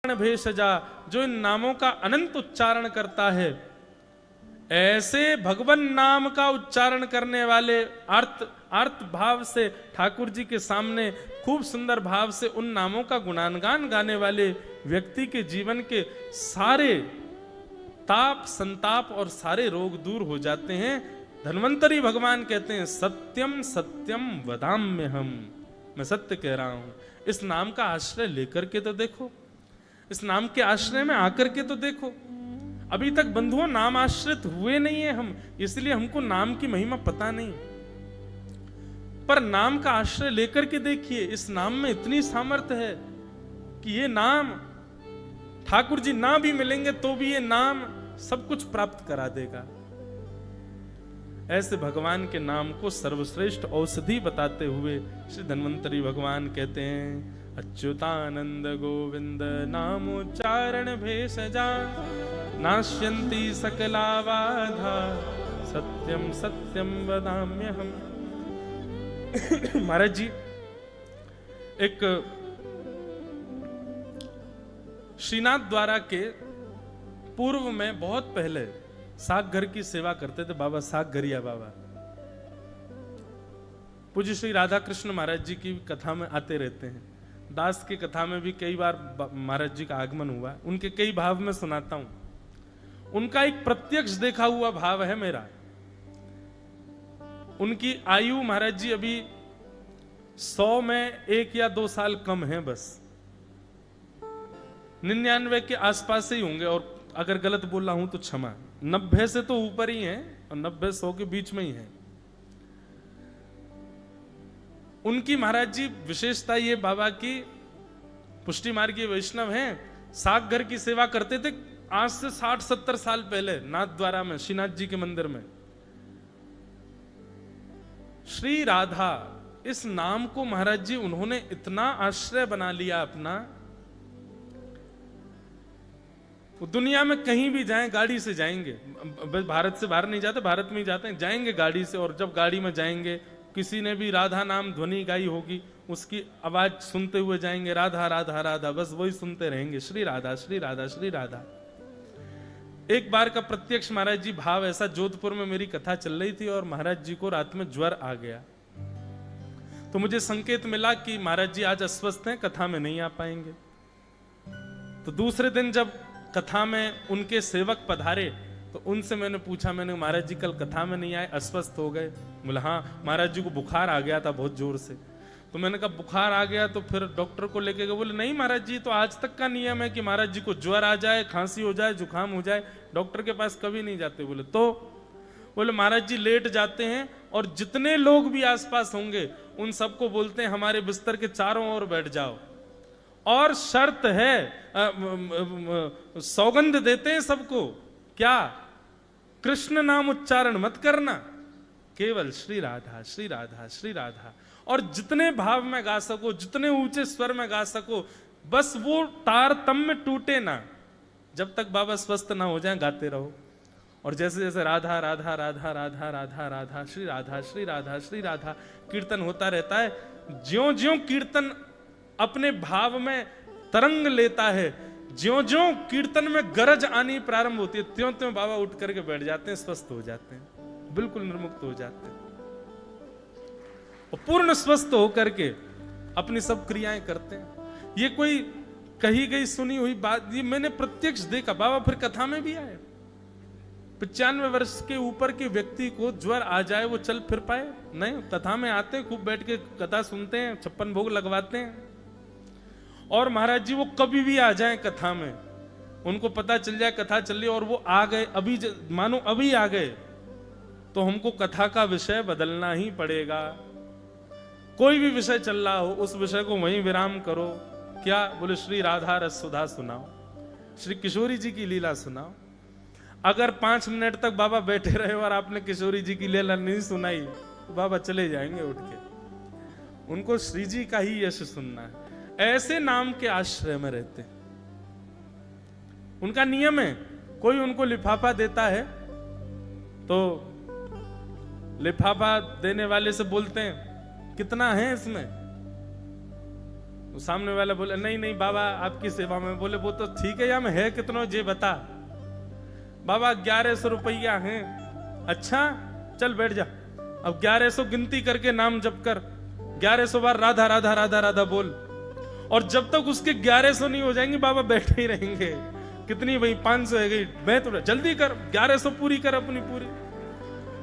भेषजा, जो इन नामों का अनंत उच्चारण करता है, ऐसे भगवान नाम का उच्चारण करने वाले अर्थ भाव से ठाकुर जी के सामने खूब सुंदर भाव से उन नामों का गुणानगान गाने वाले व्यक्ति के जीवन के सारे ताप संताप और सारे रोग दूर हो जाते हैं। धन्वंतरी भगवान कहते हैं सत्यम सत्यम वदाम्य हम, मैं सत्य कह रहा हूं। इस नाम का आश्रय लेकर के तो देखो, इस नाम के आश्रय में आकर के तो देखो। अभी तक बंधुओं नाम आश्रित हुए नहीं है हम, इसलिए हमको नाम की महिमा पता नहीं। पर नाम का आश्रय लेकर के देखिए, इस नाम में इतनी सामर्थ्य है कि ये नाम ठाकुर जी ना भी मिलेंगे तो भी ये नाम सब कुछ प्राप्त करा देगा। ऐसे भगवान के नाम को सर्वश्रेष्ठ औषधि बताते हुए श्री धन्वंतरी भगवान कहते हैं अच्युतानंद गोविंद नामोच्चारण भेषजा, नाश्यन्ति सकला बाधा, सत्यम सत्यम वदाम्यहम्। महाराज जी एक श्रीनाथ द्वारा के पूर्व में बहुत पहले साग घर की सेवा करते थे बाबा सागघरिया बाबा। पूज्य श्री राधा कृष्ण महाराज जी की कथा में आते रहते हैं। दास की कथा में भी कई बार महाराज जी का आगमन हुआ, उनके कई भाव में सुनाता हूं। उनका एक प्रत्यक्ष देखा हुआ भाव है मेरा। उनकी आयु महाराज जी अभी 100 में 1 या 2 साल कम है, बस 99 के आसपास ही होंगे, और अगर गलत बोल रहा हूं तो क्षमा। 90 से तो ऊपर ही है और 90-100 के बीच में ही है। उनकी महाराज जी विशेषता ये बाबा की पुष्टि मार्गीय वैष्णव हैं, साग घर की सेवा करते थे आज से 60-70 साल पहले नाथ द्वारा में, श्रीनाथ जी के मंदिर में। श्री राधा इस नाम को महाराज जी उन्होंने इतना आश्रय बना लिया अपना। दुनिया में कहीं भी जाएं गाड़ी से जाएंगे, भारत से बाहर नहीं जाते, भारत में ही जाते हैं, जाएंगे गाड़ी से। और जब गाड़ी में जाएंगे किसी ने भी राधा नाम ध्वनि गाई होगी, उसकी आवाज सुनते हुए जाएंगे, राधा राधा राधा, बस वही सुनते रहेंगे, श्री राधा श्री राधा श्री राधा। एक बार का प्रत्यक्ष महाराज जी भाव ऐसा, जोधपुर में मेरी कथा चल रही थी और महाराज जी को रात में ज्वर आ गया, तो मुझे संकेत मिला कि महाराज जी आज अस्वस्थ हैं, कथा में नहीं आ पाएंगे। तो दूसरे दिन जब कथा में उनके सेवक पधारे तो उनसे मैंने पूछा, मैंने महाराज जी कल कथा में नहीं आए, अस्वस्थ हो गए? बोला हाँ, महाराज जी को बुखार आ गया था बहुत जोर से। तो मैंने कहा बुखार आ गया तो फिर डॉक्टर को लेके गए? बोले नहीं महाराज जी, तो आज तक का नियम है कि महाराज जी को ज्वर आ जाए, खांसी हो जाए, जुकाम हो जाए, डॉक्टर के पास कभी नहीं जाते। बोले तो? बोले महाराज जी लेट जाते हैं और जितने लोग भी आसपास होंगे उन सबको बोलते हैं हमारे बिस्तर के चारों ओर बैठ जाओ, और शर्त है, सौगंध देते हैं सबको, क्या? कृष्ण नाम उच्चारण मत करना, केवल श्री राधा श्री राधा श्री राधा। और जितने भाव में गा सको, जितने ऊंचे स्वर में गा सको, बस वो तारतम्य टूटे ना, जब तक बाबा स्वस्थ ना हो जाए गाते रहो। और जैसे जैसे राधा राधा राधा राधा राधा राधा श्री राधा श्री राधा श्री राधा कीर्तन होता रहता है, ज्यों ज्यों कीर्तन अपने भाव में तरंग लेता है, ज्यों ज्यों कीर्तन में गरज आनी प्रारंभ होती है, त्यों त्यों बाबा उठ करके बैठ जाते हैं, स्वस्थ हो जाते हैं, बिल्कुल निर्मुक्त हो जाते हैं और पूर्ण स्वस्थ होकर के अपनी सब क्रियाएं करते हैं। ये कोई कही गई सुनी हुई बात, ये मैंने प्रत्यक्ष देखा। बाबा फिर कथा में भी आए, 95 वर्ष के ऊपर के व्यक्ति को ज्वर आ जाए, वो चल फिर पाए? नहीं, कथा में आते हैं, खूब बैठ के कथा सुनते हैं, 56 भोग लगवाते हैं। और महाराज जी वो कभी भी आ जाएं कथा में, उनको पता चल जाए कथा चल रही और वो आ गए, अभी मानो अभी आ गए, तो हमको कथा का विषय बदलना ही पड़ेगा। कोई भी विषय चल रहा हो उस विषय को वहीं विराम करो। क्या? बोले श्री राधा रस सुधा सुनाओ, श्री किशोरी जी की लीला सुनाओ। अगर 5 मिनट तक बाबा बैठे रहे और आपने किशोरी जी की लीला नहीं सुनाई तो बाबा चले जाएंगे उठ के। उनको श्री जी का ही यश सुनना है। ऐसे नाम के आश्रय में रहते हैं। उनका नियम है, कोई उनको लिफाफा देता है तो लिफाफा देने वाले से बोलते हैं कितना है इसमें? वो सामने वाला बोले नहीं नहीं बाबा आपकी सेवा में। बोले वो तो ठीक है, या में है कितनो जे बता। बाबा 1100 रुपया है। अच्छा चल बैठ जा, अब 1100 गिनती करके नाम जप कर, 1100 बार राधा राधा राधा राधा बोल, और जब तक उसके 1100 नहीं हो जाएंगे बाबा बैठे ही रहेंगे। कितनी भाई 500 है गई, मैं तो जल्दी कर 1100 पूरी कर अपनी पूरी।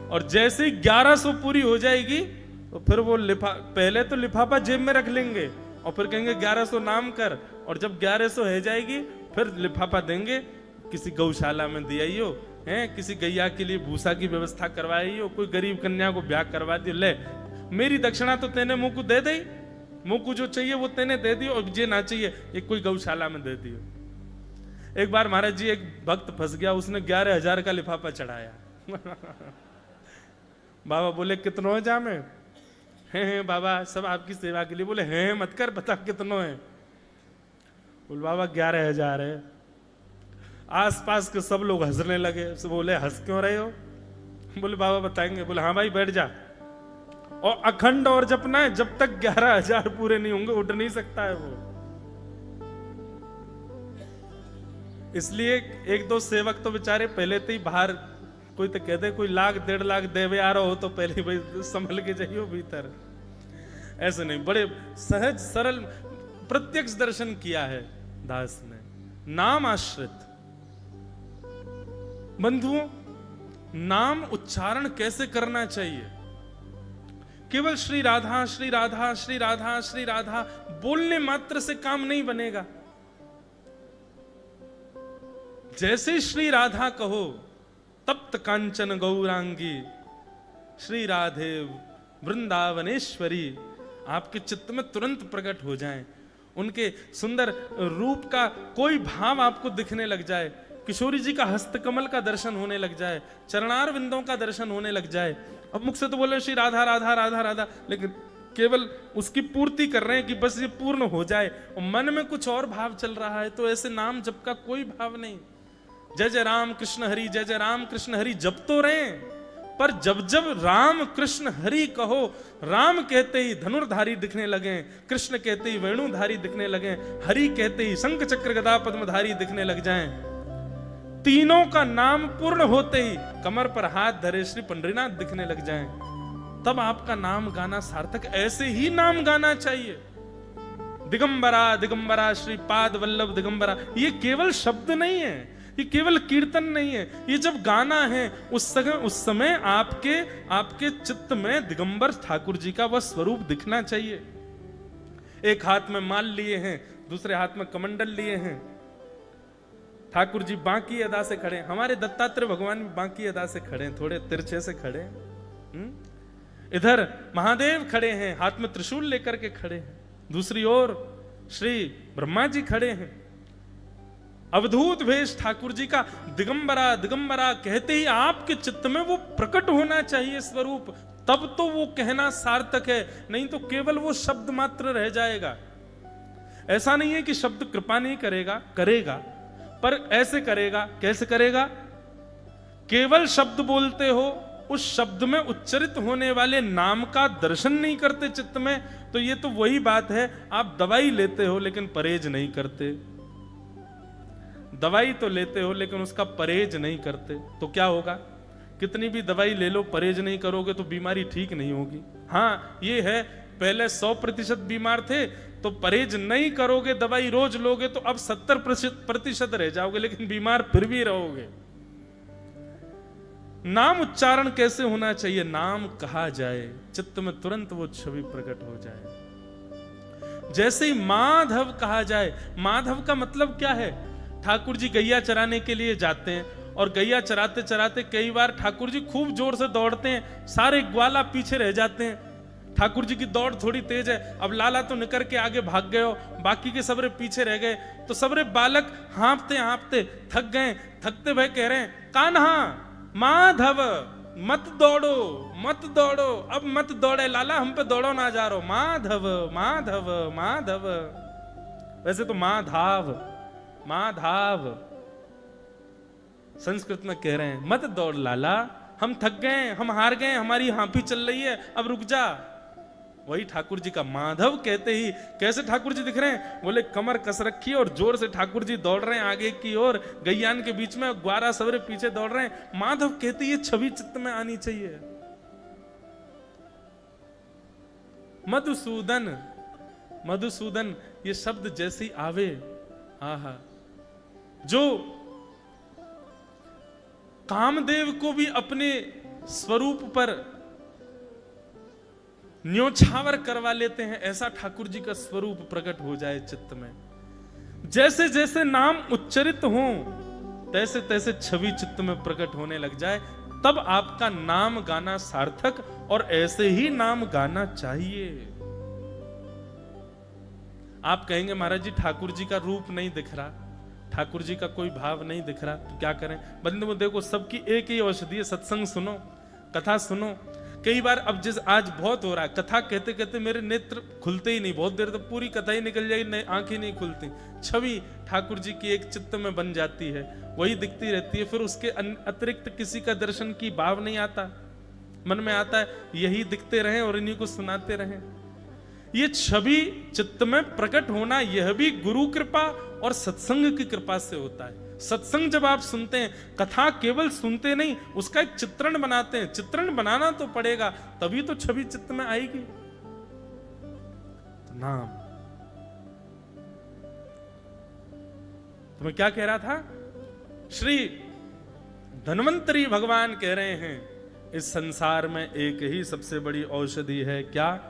और जैसे ही 1100 पूरी हो जाएगी तो फिर वो पहले तो लिफाफा जेब में रख लेंगे और फिर कहेंगे 1100 नाम कर, और जब 1100 हो जाएगी फिर लिफाफा देंगे, किसी गौशाला में दियाइयो हैं, किसी गैया के लिए भूसा की व्यवस्था करवाइयो, कोई गरीब कन्या को ब्याह करवा दियो, ले मेरी दक्षिणा तो तेने मुंह को दे दी, मुंह को जो चाहिए वो तेने दे दियो, और जे ना चाहिए एक कोई गौशाला में दे दियो। एक बार महाराज जी एक भक्त फंस गया, उसने 11,000 का लिफाफा चढ़ाया। बाबा बोले कितनो है जामे? हैं बाबा सब आपकी सेवा के लिए। बोले हैं मत कर, बता कितनो है? बोले बाबा 11,000 है। आसपास के सब लोग हंसने लगे। बोले हंस क्यों रहे हो? बोले बाबा बताएंगे। बोले हाँ भाई बैठ जा, और अखंड और जपना है, जब तक 11,000 पूरे नहीं होंगे उठ नहीं सकता है वो। इसलिए एक दो सेवक तो बेचारे पहले तो ही बाहर, कोई तो कहते कोई 1,00,000 1,50,000 देवे आ रहा हो तो पहले भाई संभल के जाइयो भीतर। ऐसे नहीं, बड़े सहज सरल प्रत्यक्ष दर्शन किया है दास ने, नाम आश्रित। बंधुओं, नाम उच्चारण कैसे करना चाहिए? केवल श्री राधा श्री राधा श्री राधा श्री राधा बोलने मात्र से काम नहीं बनेगा। जैसे श्री राधा कहो, तप्त कांचन गौरांगी श्री राधे वृंदावनेश्वरी आपके चित्त में तुरंत प्रकट हो जाएं। उनके सुंदर रूप का कोई भाव आपको दिखने लग जाए, किशोरी जी का हस्तकमल का दर्शन होने लग जाए, चरणार विंदों का दर्शन होने लग जाए। अब मुख से तो बोले श्री राधा राधा राधा राधा, लेकिन केवल उसकी पूर्ति कर रहे हैं कि बस ये पूर्ण हो जाए, और मन में कुछ और भाव चल रहा है, तो ऐसे नाम जप का कोई भाव नहीं। जय जय राम कृष्ण हरि, जय जय राम कृष्ण हरि जप तो रहे, पर जब जब राम कृष्ण हरि कहो, राम कहते ही धनुर्धारी दिखने लगे, कृष्ण कहते ही वेणुधारी दिखने लगे, हरि कहते ही शंख चक्र गदा पद्मधारी दिखने लग जाएं, तीनों का नाम पूर्ण होते ही कमर पर हाथ धरे श्री पंडरीनाथ दिखने लग जाएं, तब आपका नाम गाना सार्थक। ऐसे ही नाम गाना चाहिए। दिगंबरा दिगंबरा श्री पाद वल्लभ दिगंबरा, ये केवल शब्द नहीं है, ये केवल कीर्तन नहीं है, ये जब गाना है उस समय आपके चित्त में दिगंबर ठाकुर जी का वह स्वरूप दिखना चाहिए। एक हाथ में माल लिए हैं, दूसरे हाथ में कमंडल लिए हैं, ठाकुर जी बांकी अदा से खड़े, हमारे दत्तात्रेय भगवान भी बांकी अदा से खड़े हैं, थोड़े तिरछे से खड़े हैं। इधर महादेव खड़े हैं, हाथ में त्रिशूल लेकर के खड़े हैं, दूसरी ओर श्री ब्रह्मा जी खड़े हैं। अवधूत भेष ठाकुर जी का, दिगंबरा दिगंबरा कहते ही आपके चित्त में वो प्रकट होना चाहिए स्वरूप, तब तो वो कहना सार्थक है, नहीं तो केवल वो शब्द मात्र रह जाएगा। ऐसा नहीं है कि शब्द कृपा नहीं करेगा, करेगा, पर ऐसे करेगा, कैसे करेगा? केवल शब्द बोलते हो, उस शब्द में उच्चरित होने वाले नाम का दर्शन नहीं करते चित्त में, तो ये तो वही बात है, आप दवाई लेते हो लेकिन परहेज नहीं करते। दवाई तो लेते हो लेकिन उसका परहेज नहीं करते, तो क्या होगा? कितनी भी दवाई ले लो, परहेज नहीं करोगे तो बीमारी ठीक नहीं होगी। हाँ ये है, पहले 100% बीमार थे तो परहेज नहीं करोगे, दवाई रोज लोगे तो अब 70% रह जाओगे, लेकिन बीमार फिर भी रहोगे। नाम उच्चारण कैसे होना चाहिए? नाम कहा जाए, चित्त में तुरंत वो छवि प्रकट हो जाए। जैसे ही माधव कहा जाए, माधव का मतलब क्या है? ठाकुर जी गैया चराने के लिए जाते हैं, और गैया चराते चराते कई बार ठाकुर जी खूब जोर से दौड़ते हैं, सारे ग्वाला पीछे रह जाते हैं। ठाकुर जी की दौड़ थोड़ी तेज है, अब लाला तो निकल के आगे भाग गए हो, बाकी के सबरे पीछे रह गए, तो सबरे बालक हाँफते हाँफते थक गए, थकते भय कह रहे हैं कान्हा माधव मत दौड़ो मत दौड़ो, अब मत दौड़े लाला, हम पे दौड़ो ना जा रहो, माधव माधव माधव। वैसे तो माधाव माधाव संस्कृत में कह रहे हैं, मत दौड़ लाला, हम थक गए, हम हार गए, हमारी हाँफी चल रही है, अब रुक जा। वही ठाकुर जी का माधव कहते ही कैसे ठाकुर जी दिख रहे हैं, बोले कमर कस रखी है और जोर से ठाकुर जी दौड़ रहे हैं आगे की ओर, गैयान के बीच में, ग्वारा सवरे पीछे दौड़ रहे हैं। माधव कहते ये छवि चित्त में आनी चाहिए। मधुसूदन, मधुसूदन ये शब्द जैसी आवे, आहा, जो कामदेव को भी अपने स्वरूप पर न्योछावर करवा लेते हैं, ऐसा ठाकुर जी का स्वरूप प्रकट हो जाए चित्त में। जैसे जैसे नाम उच्चरित हो तैसे तैसे छवि चित्त में प्रकट होने लग जाए, तब आपका नाम गाना सार्थक, और ऐसे ही नाम गाना चाहिए। आप कहेंगे महाराज जी ठाकुर जी का रूप नहीं दिख रहा, ठाकुर जी का कोई भाव नहीं दिख रहा, तो क्या करें? बंधु देखो, सबकी एक ही औषधि है, सत्संग सुनो, कथा सुनो। कई बार अब जिस आज बहुत हो रहा है, कथा कहते कहते मेरे नेत्र खुलते ही नहीं, बहुत देर तक पूरी कथा ही निकल जाएगी, आंखें नहीं खुलती, छवि ठाकुर जी की एक चित्त में बन जाती है, वही दिखती रहती है। फिर उसके अतिरिक्त किसी का दर्शन की भाव नहीं आता, मन में आता है यही दिखते रहें और इन्हीं को सुनाते रहें। ये छवि चित्त में प्रकट होना, यह भी गुरु कृपा और सत्संग की कृपा से होता है। सत्संग जब आप सुनते हैं, कथा केवल सुनते नहीं, उसका एक चित्रण बनाते हैं। चित्रण बनाना तो पड़ेगा, तभी तो छवि चित्त में आएगी। तो नाम, तो मैं क्या कह रहा था, श्री धन्वंतरी भगवान कह रहे हैं इस संसार में एक ही सबसे बड़ी औषधि है, क्या?